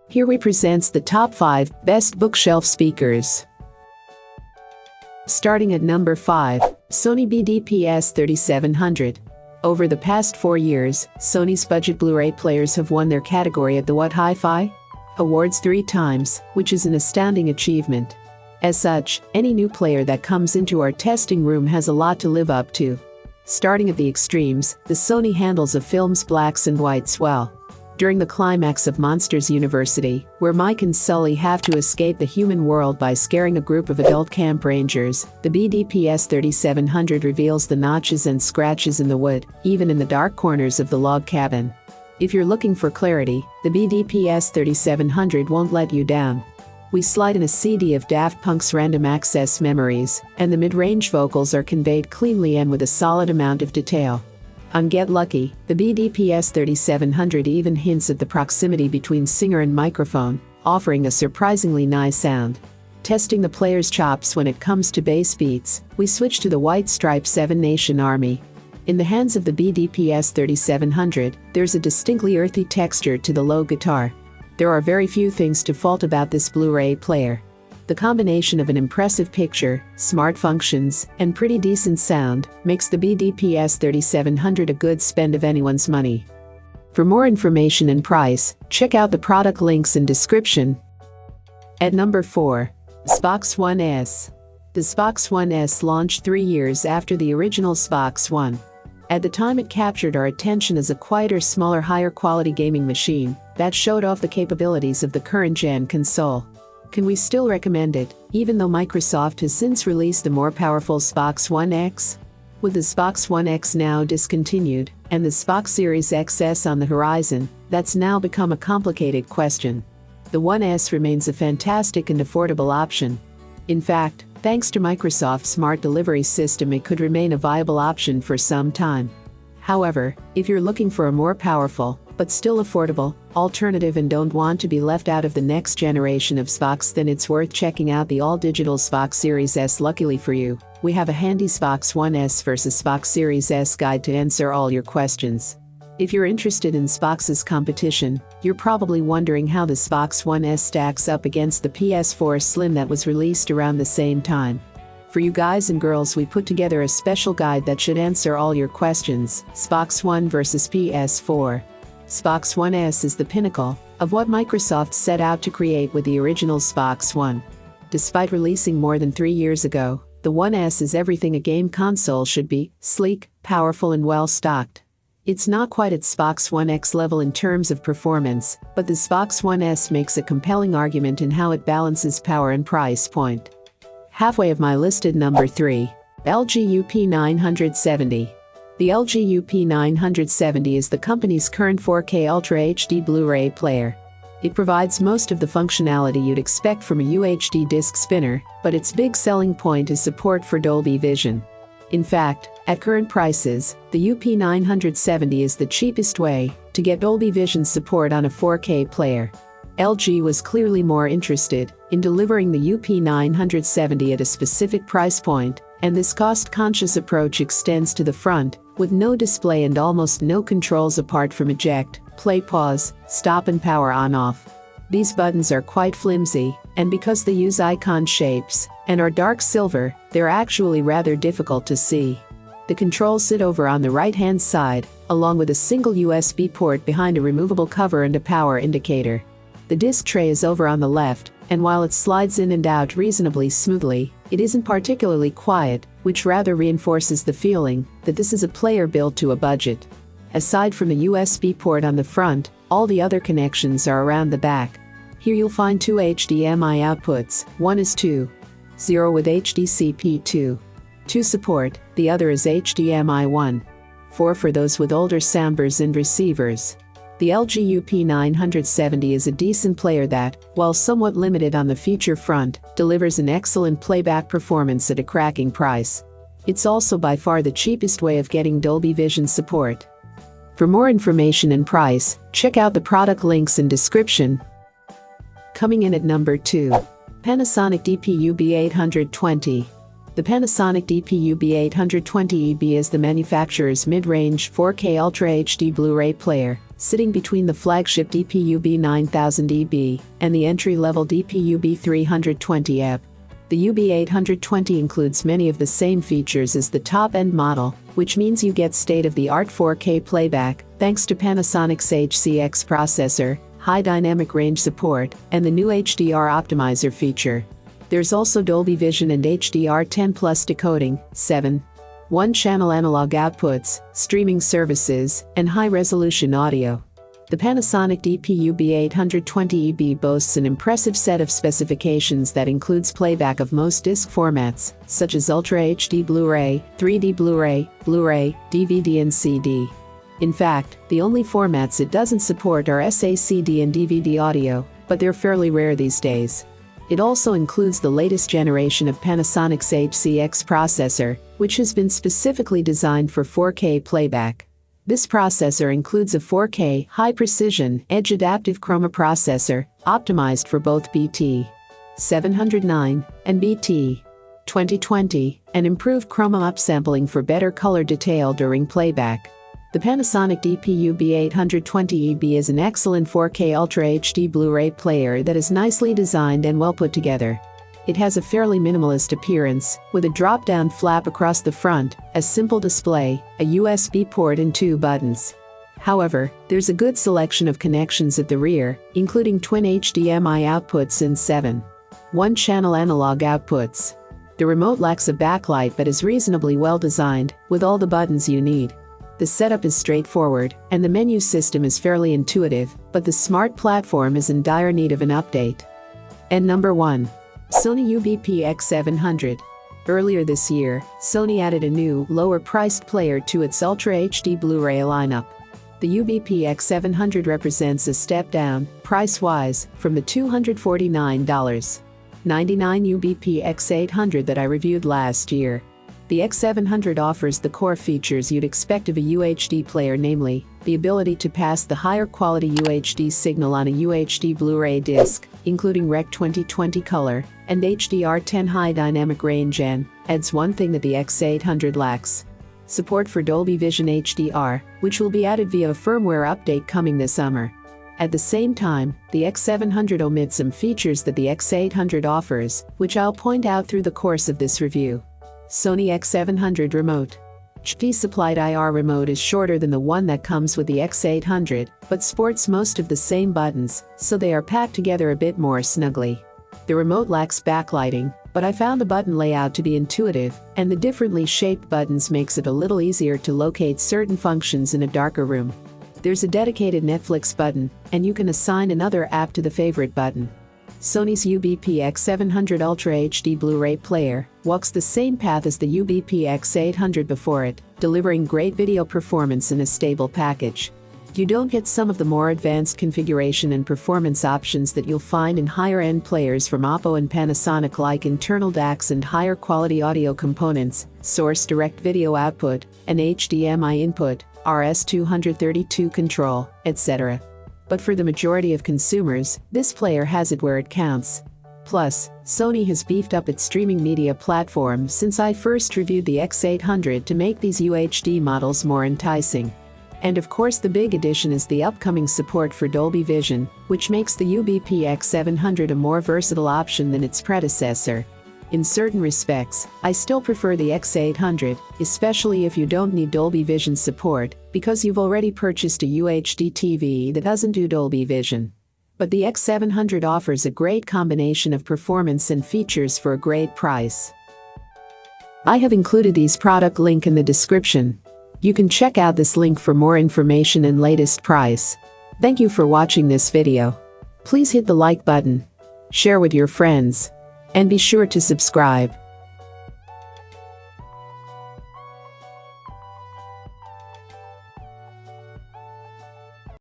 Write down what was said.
Here we presents the top 5 best bookshelf speakers. Starting at number 5, Sony BDPS3700. Over the past 4 years, Sony's budget Blu-ray players have won their category at the What Hi-Fi Awards 3 times, which is an astounding achievement. As such, any new player that comes into our testing room has a lot to live up to. Starting at the extremes, the Sony handles of film's blacks and whites well. During the climax of Monsters University, where Mike and Sully have to escape the human world by scaring a group of adult camp rangers, the BDPS3700 reveals the notches and scratches in the wood, even in the dark corners of the log cabin. If you're looking for clarity, the BDPS3700 won't let you down. We slide in a CD of Daft Punk's Random Access Memories, and the mid-range vocals are conveyed cleanly and with a solid amount of detail. On Get Lucky, the BDPS3700 even hints at the proximity between singer and microphone, offering a surprisingly nice sound. Testing the player's chops when it comes to bass beats, we switch to the White Stripe 7 Nation Army. In the hands of the BDPS3700, there's a distinctly earthy texture to the low guitar. There are very few things to fault about this Blu-ray player. The combination of an impressive picture, smart functions, and pretty decent sound makes the BDPS3700 a good spend of anyone's money. For more information and price, check out the product links in description. At number 4, Xbox One S. The Xbox One S launched 3 years after the original Xbox One. At the time, it captured our attention as a quieter, smaller, higher quality gaming machine that showed off the capabilities of the current-gen console. Can we still recommend it, even though Microsoft has since released the more powerful Xbox One X? With the Xbox One X now discontinued, and the Xbox Series XS on the horizon, that's now become a complicated question. The One S remains a fantastic and affordable option. In fact, thanks to Microsoft's smart delivery system, it could remain a viable option for some time. However, if you're looking for a more powerful, but still affordable, alternative and don't want to be left out of the next generation of Xbox, then it's worth checking out the all-digital Xbox Series S. Luckily for you, we have a handy Xbox One S versus Xbox Series S guide to answer all your questions. If you're interested in Xbox's competition, you're probably wondering how the Xbox One S stacks up against the PS4 Slim that was released around the same time. For you guys and girls, we put together a special guide that should answer all your questions: Xbox One versus PS4. Xbox One S is the pinnacle of what Microsoft set out to create with the original Xbox One. Despite releasing more than 3 years ago, the One S is everything a game console should be: sleek, powerful, and well-stocked. It's not quite at Xbox One X level in terms of performance, but the Xbox One S makes a compelling argument in how it balances power and price point. Halfway of my listed number 3, LG UP970. The LG UP970 is the company's current 4K Ultra HD Blu-ray player. It provides most of the functionality you'd expect from a UHD disc spinner, but its big selling point is support for Dolby Vision. In fact, at current prices, the UP970 is the cheapest way to get Dolby Vision support on a 4K player. LG was clearly more interested in delivering the UP970 at a specific price point, and this cost-conscious approach extends to the front, with no display and almost no controls apart from eject, play, pause, stop, and power on-off. These buttons are quite flimsy, and because they use icon shapes and are dark silver, they're actually rather difficult to see. The controls sit over on the right-hand side, along with a single USB port behind a removable cover and a power indicator. The disc tray is over on the left, and while it slides in and out reasonably smoothly, it isn't particularly quiet, which rather reinforces the feeling that this is a player built to a budget. Aside from the USB port on the front, all the other connections are around the back. Here you'll find 2 HDMI outputs, one is 2.0 with HDCP 2 support, the other is HDMI 1.4 for those with older soundbars and receivers. The LG UP970 is a decent player that, while somewhat limited on the feature front, delivers an excellent playback performance at a cracking price. It's also by far the cheapest way of getting Dolby Vision support. For more information and price, check out the product links in description. Coming in at number 2, Panasonic DPU-B820. The Panasonic DPU-B820EB is the manufacturer's mid-range 4K Ultra HD Blu-ray player, sitting between the flagship DP UB9000EB and the entry-level DP UB320EB. The UB820 includes many of the same features as the top-end model, which means you get state-of-the-art 4K playback, thanks to Panasonic's HCX processor, high dynamic range support, and the new HDR optimizer feature. There's also Dolby Vision and HDR10+ decoding, 7 one-channel analog outputs, streaming services, and high-resolution audio. The Panasonic DP-UB820EB boasts an impressive set of specifications that includes playback of most disc formats, such as Ultra HD Blu-ray, 3D Blu-ray, Blu-ray, DVD and CD. In fact, the only formats it doesn't support are SACD and DVD audio, but they're fairly rare these days. It also includes the latest generation of Panasonic's HCX processor, which has been specifically designed for 4K playback. This processor includes a 4K, high-precision, edge-adaptive chroma processor, optimized for both BT 709 and BT 2020, and improved chroma upsampling for better color detail during playback. The Panasonic DP-UB820EB is an excellent 4K Ultra HD Blu-ray player that is nicely designed and well put together. It has a fairly minimalist appearance, with a drop-down flap across the front, a simple display, a USB port and 2 buttons. However, there's a good selection of connections at the rear, including twin HDMI outputs and 7 one-channel analog outputs. The remote lacks a backlight but is reasonably well designed, with all the buttons you need. The setup is straightforward, and the menu system is fairly intuitive, but the smart platform is in dire need of an update. And number 1. Sony UBP-X700. Earlier this year, Sony added a new, lower-priced player to its Ultra HD Blu-ray lineup. The UBP-X700 represents a step down, price-wise, from the $249.99 UBP-X800 that I reviewed last year. The X700 offers the core features you'd expect of a UHD player, namely, the ability to pass the higher quality UHD signal on a UHD Blu-ray disc, including Rec 2020 color, and HDR10 high dynamic range, and adds one thing that the X800 lacks: support for Dolby Vision HDR, which will be added via a firmware update coming this summer. At the same time, the X700 omits some features that the X800 offers, which I'll point out through the course of this review. Sony X700 Remote. HP-supplied IR remote is shorter than the one that comes with the X800, but sports most of the same buttons, so they are packed together a bit more snugly. The remote lacks backlighting, but I found the button layout to be intuitive, and the differently shaped buttons makes it a little easier to locate certain functions in a darker room. There's a dedicated Netflix button, and you can assign another app to the favorite button. Sony's UBP-X700 Ultra HD Blu-ray player walks the same path as the UBP-X800 before it, delivering great video performance in a stable package. You don't get some of the more advanced configuration and performance options that you'll find in higher-end players from Oppo and Panasonic, like internal DACs and higher quality audio components, source direct video output, an HDMI input, RS-232 control, etc. But for the majority of consumers, this player has it where it counts. Plus, Sony has beefed up its streaming media platform since I first reviewed the X800 to make these UHD models more enticing. And of course, the big addition is the upcoming support for Dolby Vision, which makes the UBP-X700 a more versatile option than its predecessor. In certain respects, I still prefer the X800, especially if you don't need Dolby Vision support, because you've already purchased a UHD TV that doesn't do Dolby Vision. But the X700 offers a great combination of performance and features for a great price. I have included these product link in the description. You can check out this link for more information and latest price. Thank you for watching this video. Please hit the like button, share with your friends, and be sure to subscribe.